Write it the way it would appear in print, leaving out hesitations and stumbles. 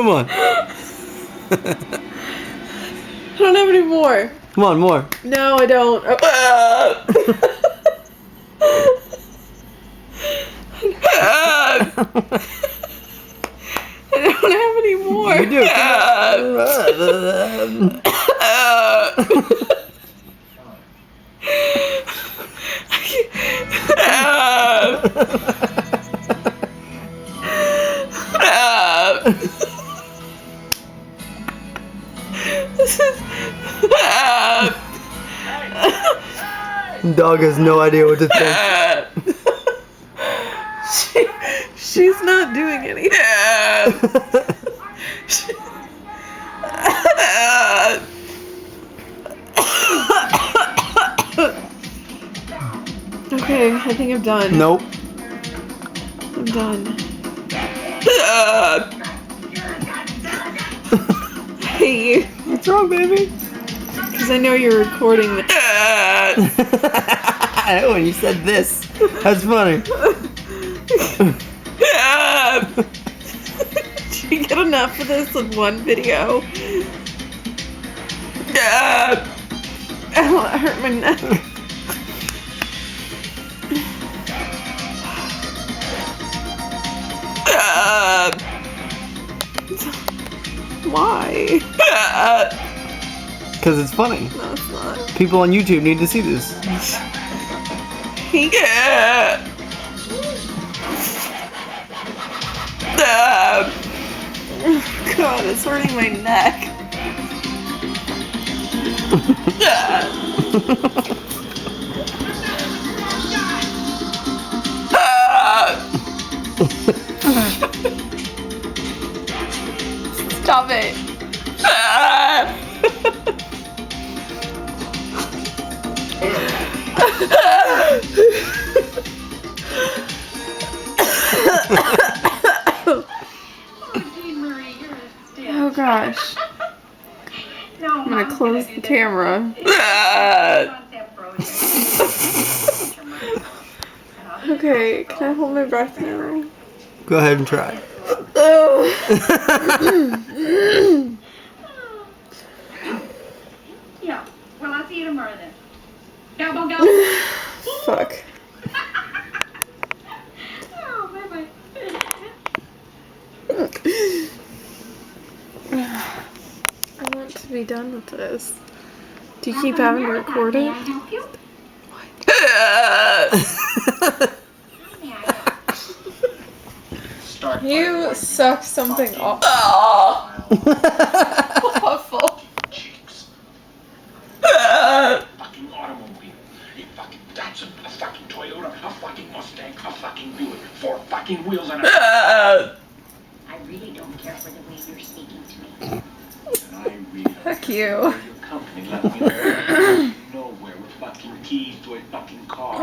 Come on. I don't have any more. Come on, more. No, I don't. Oh. I don't have any more. You do. Dog has no idea what to think. She's not doing anything. Okay, I think I'm done. Nope. I'm done. Hey, What's wrong, baby? because I know you're recording this. When you said this, that's funny. Did you get enough of this in one video? Oh, it hurt my neck. Why? Because it's funny. No, it's not. People on YouTube need to see this. God, it's hurting my neck. Stop it. Oh gosh. I'm gonna close the camera. Okay, can I hold my breath now? Go ahead and try. Yeah. Well, I'll see you tomorrow then. Go, go, go. Fuck. Oh, bye-bye. I want to be done with this. Do you keep having to record it? You suck something awful. Awful. Fucking automobile, a fucking Datsun, a fucking Toyota, a fucking Mustang, a fucking Buick, 4 fucking wheels and a... I really don't care for the way you're speaking to me. And I really Fuck you. your company let me nowhere with fucking keys to a fucking car.